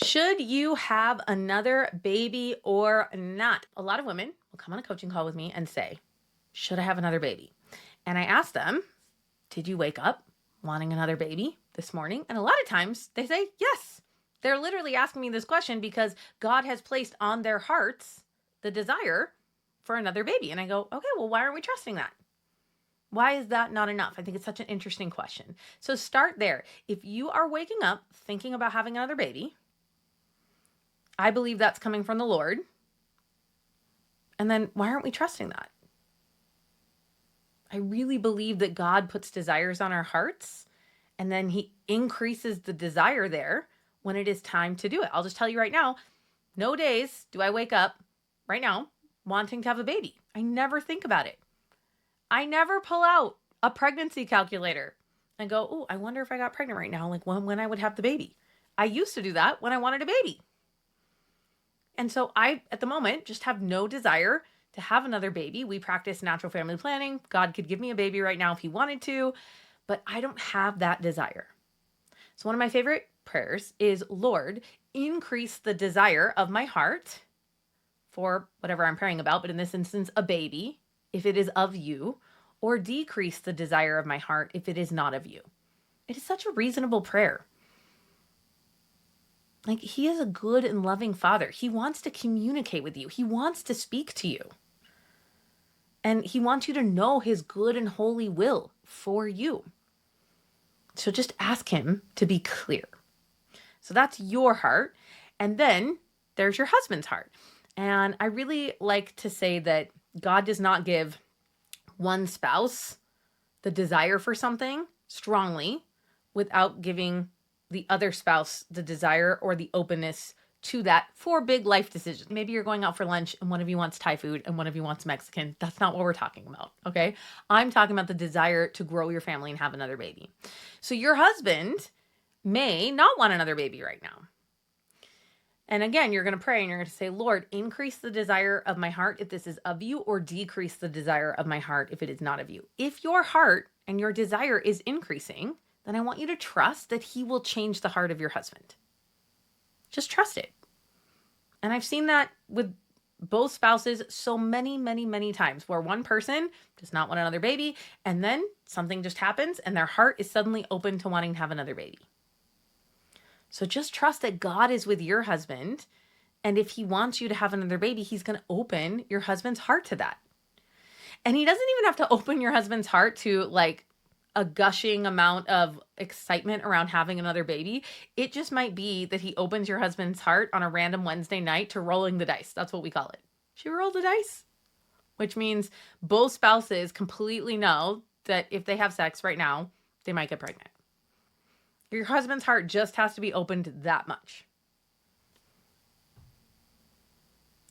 Should you have another baby or not? A lot of women will come on a coaching call with me and say, should I have another baby? And I ask them, did you wake up wanting another baby this morning? And a lot of times they say, yes. They're literally asking me this question because God has placed on their hearts the desire for another baby. And I go, okay, well, why aren't we trusting that? Why is that not enough? I think it's such an interesting question. So start there. If you are waking up thinking about having another baby, I believe that's coming from the Lord. And then why aren't we trusting that? I really believe that God puts desires on our hearts and then he increases the desire there when it is time to do it. I'll just tell you right now, no days do I wake up right now wanting to have a baby. I never think about it. I never pull out a pregnancy calculator and go, oh, I wonder if I got pregnant right now, like when I would have the baby. I used to do that when I wanted a baby. And so I, at the moment, just have no desire to have another baby. We practice natural family planning. God could give me a baby right now if he wanted to, but I don't have that desire. So one of my favorite prayers is, Lord, increase the desire of my heart for whatever I'm praying about, but in this instance, a baby, if it is of you, or decrease the desire of my heart if it is not of you. It is such a reasonable prayer. Like, he is a good and loving father. He wants to communicate with you. He wants to speak to you. And he wants you to know his good and holy will for you. So just ask him to be clear. So that's your heart. And then there's your husband's heart. And I really like to say that God does not give one spouse the desire for something strongly without giving the other spouse the desire or the openness to that for big life decisions. Maybe you're going out for lunch and one of you wants Thai food and one of you wants Mexican. That's not what we're talking about, okay? I'm talking about the desire to grow your family and have another baby. So your husband may not want another baby right now. And again, you're going to pray and you're going to say, Lord, increase the desire of my heart if this is of you, or decrease the desire of my heart if it is not of you. If your heart and your desire is increasing, then I want you to trust that he will change the heart of your husband. Just trust it. And I've seen that with both spouses so many, many, many times, where one person does not want another baby, and then something just happens and their heart is suddenly open to wanting to have another baby. So just trust that God is with your husband. And if he wants you to have another baby, he's going to open your husband's heart to that. And he doesn't even have to open your husband's heart to like a gushing amount of excitement around having another baby. It just might be that he opens your husband's heart on a random Wednesday night to rolling the dice. That's what we call it. Should we roll the dice? Which means both spouses completely know that if they have sex right now, they might get pregnant. Your husband's heart just has to be opened that much.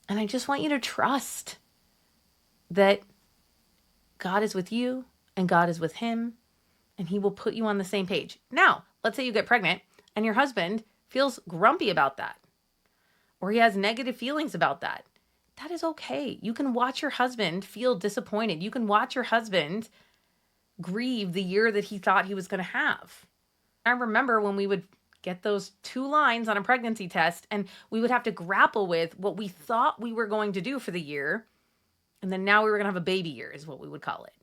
And I just want you to trust that God is with you and God is with him, and he will put you on the same page. Now, let's say you get pregnant and your husband feels grumpy about that, or he has negative feelings about that. That is okay. You can watch your husband feel disappointed. You can watch your husband grieve the year that he thought he was going to have. I remember when we would get those 2 lines on a pregnancy test and we would have to grapple with what we thought we were going to do for the year. And then now we were going to have a baby year is what we would call it.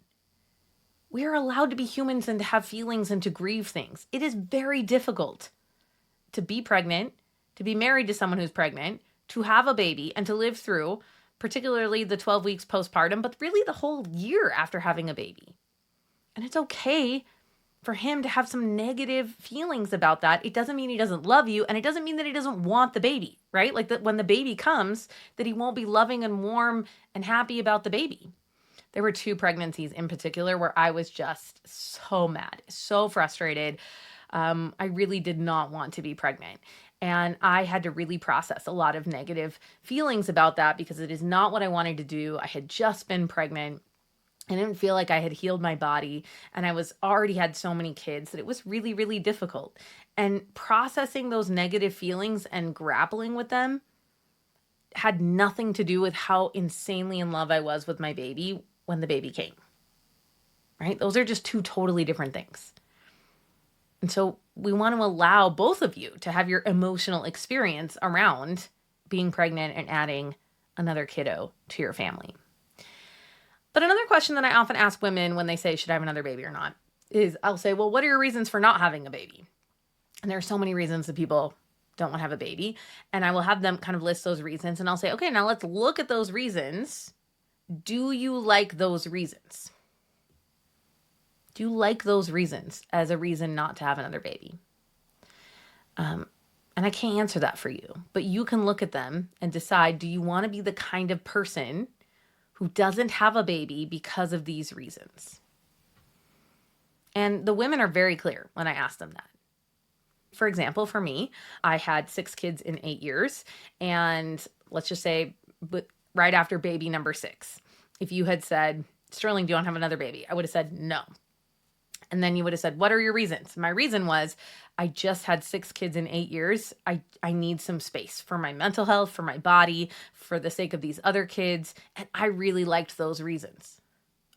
We are allowed to be humans and to have feelings and to grieve things. It is very difficult to be pregnant, to be married to someone who's pregnant, to have a baby, and to live through particularly the 12 weeks postpartum, but really the whole year after having a baby. And it's okay for him to have some negative feelings about that. It doesn't mean he doesn't love you, and it doesn't mean that he doesn't want the baby, right? Like that when the baby comes, that he won't be loving and warm and happy about the baby. There were 2 pregnancies in particular where I was just so mad, so frustrated. I really did not want to be pregnant. And I had to really process a lot of negative feelings about that because it is not what I wanted to do. I had just been pregnant. I didn't feel like I had healed my body, and I was already had so many kids that it was really, really difficult. And processing those negative feelings and grappling with them had nothing to do with how insanely in love I was with my baby when the baby came, right? Those are just 2 totally different things. And so we want to allow both of you to have your emotional experience around being pregnant and adding another kiddo to your family. But another question that I often ask women when they say, should I have another baby or not, is I'll say, well, what are your reasons for not having a baby? And there are so many reasons that people don't want to have a baby. And I will have them kind of list those reasons. And I'll say, okay, now let's look at those reasons. Do you like those reasons? Do you like those reasons as a reason not to have another baby? And I can't answer that for you, but you can look at them and decide, do you want to be the kind of person who doesn't have a baby because of these reasons? And the women are very clear when I ask them that. For example, for me, I had 6 kids in 8 years. And let's just say, but right after baby number 6, if you had said, Sterling, do you want to have another baby? I would have said no. And then you would have said, what are your reasons? My reason was, I just had 6 kids in 8 years. I need some space for my mental health, for my body, for the sake of these other kids. And I really liked those reasons.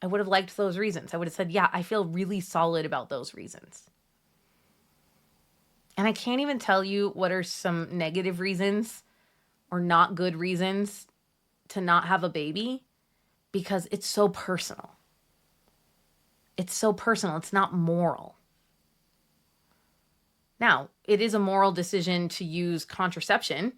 I would have liked those reasons. I would have said, yeah, I feel really solid about those reasons. And I can't even tell you what are some negative reasons or not good reasons to not have a baby, because it's so personal. It's so personal. It's not moral. Now, it is a moral decision to use contraception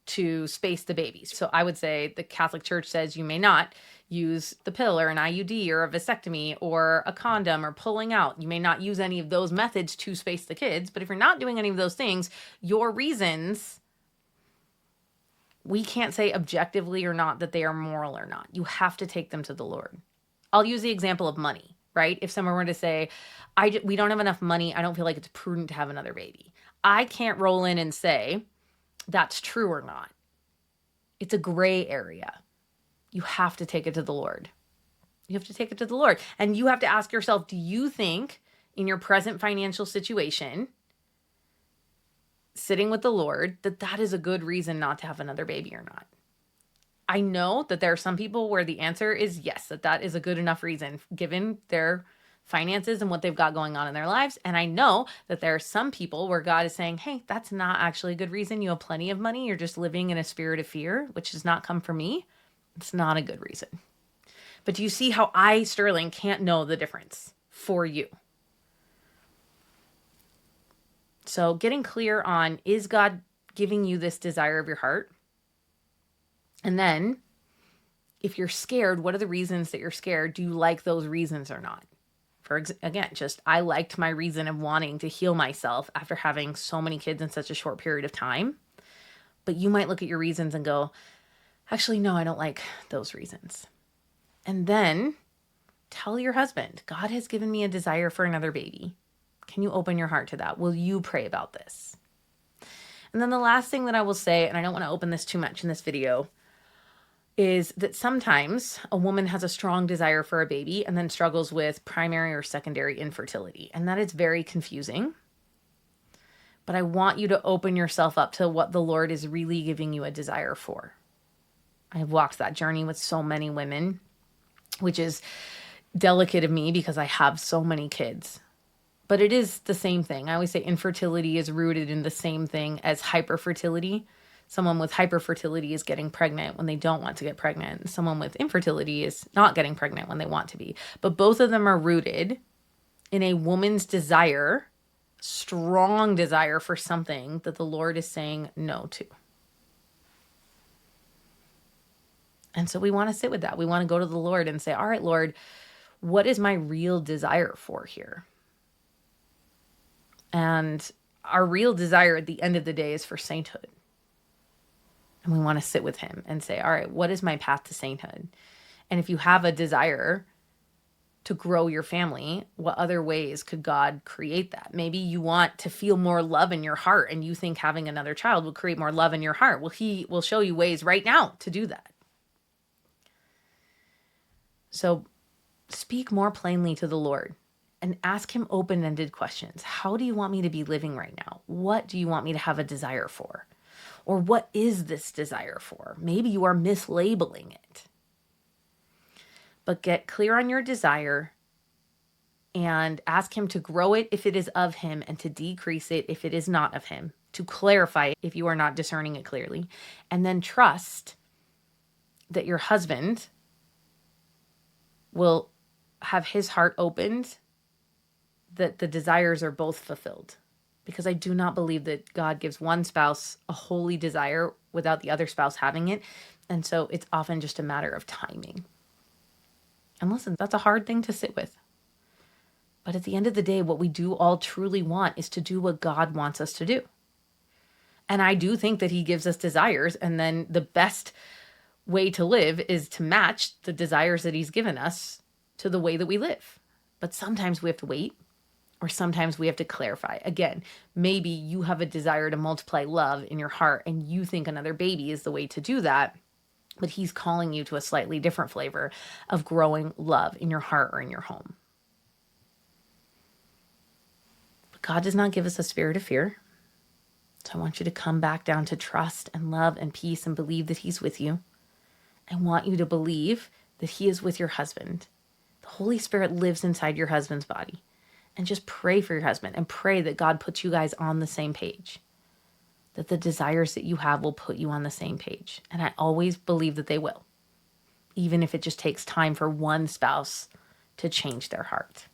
to space the babies. So I would say the Catholic Church says you may not use the pill or an IUD or a vasectomy or a condom or pulling out. You may not use any of those methods to space the kids. But if you're not doing any of those things, your reasons, we can't say objectively or not that they are moral or not. You have to take them to the Lord. I'll use the example of money, right? If someone were to say, we don't have enough money, I don't feel like it's prudent to have another baby. I can't roll in and say that's true or not. It's a gray area. You have to take it to the Lord. You have to take it to the Lord. And you have to ask yourself, do you think in your present financial situation, sitting with the Lord, that is a good reason not to have another baby or not? I know that there are some people where the answer is yes, that is a good enough reason given their finances and what they've got going on in their lives. And I know that there are some people where God is saying, hey, that's not actually a good reason. You have plenty of money. You're just living in a spirit of fear, which does not come from me. It's not a good reason. But do you see how I, Sterling, can't know the difference for you? So getting clear on, is God giving you this desire of your heart? And then if you're scared, what are the reasons that you're scared? Do you like those reasons or not? Again, I liked my reason of wanting to heal myself after having so many kids in such a short period of time. But you might look at your reasons and go, actually, no, I don't like those reasons. And then tell your husband, God has given me a desire for another baby. Can you open your heart to that? Will you pray about this? And then the last thing that I will say, and I don't want to open this too much in this video, is that sometimes a woman has a strong desire for a baby and then struggles with primary or secondary infertility. And that is very confusing. But I want you to open yourself up to what the Lord is really giving you a desire for. I've walked that journey with so many women, which is delicate of me because I have so many kids. But it is the same thing. I always say infertility is rooted in the same thing as hyper-fertility. Someone with hyper-fertility is getting pregnant when they don't want to get pregnant. Someone with infertility is not getting pregnant when they want to be. But both of them are rooted in a woman's desire, strong desire for something that the Lord is saying no to. And so we want to sit with that. We want to go to the Lord and say, all right, Lord, what is my real desire for here? And our real desire at the end of the day is for sainthood. And we want to sit with him and say, all right, what is my path to sainthood? And if you have a desire to grow your family, what other ways could God create that? Maybe you want to feel more love in your heart and you think having another child will create more love in your heart. Well, he will show you ways right now to do that. So speak more plainly to the Lord and ask him open-ended questions. How do you want me to be living right now? What do you want me to have a desire for? Or what is this desire for? Maybe you are mislabeling it. But get clear on your desire and ask him to grow it if it is of him and to decrease it if it is not of him, to clarify it if you are not discerning it clearly, and then trust that your husband will have his heart opened, that the desires are both fulfilled. Because I do not believe that God gives one spouse a holy desire without the other spouse having it. And so it's often just a matter of timing. And listen, that's a hard thing to sit with. But at the end of the day, what we do all truly want is to do what God wants us to do. And I do think that he gives us desires, and then the best way to live is to match the desires that he's given us to the way that we live. But sometimes we have to wait, or sometimes we have to clarify. Again, maybe you have a desire to multiply love in your heart and you think another baby is the way to do that, but he's calling you to a slightly different flavor of growing love in your heart or in your home. But God does not give us a spirit of fear. So I want you to come back down to trust and love and peace and believe that he's with you. I want you to believe that he is with your husband. The Holy Spirit lives inside your husband's body. And just pray for your husband and pray that God puts you guys on the same page, that the desires that you have will put you on the same page. And I always believe that they will, even if it just takes time for one spouse to change their heart.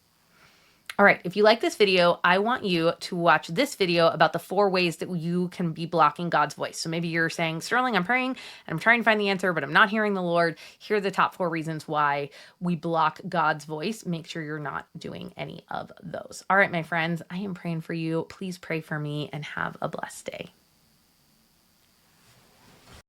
All right, if you like this video, I want you to watch this video about the 4 ways that you can be blocking God's voice. So maybe you're saying, Sterling, I'm praying and I'm trying to find the answer, but I'm not hearing the Lord. Here are the top 4 reasons why we block God's voice. Make sure you're not doing any of those. All right, my friends, I am praying for you. Please pray for me and have a blessed day.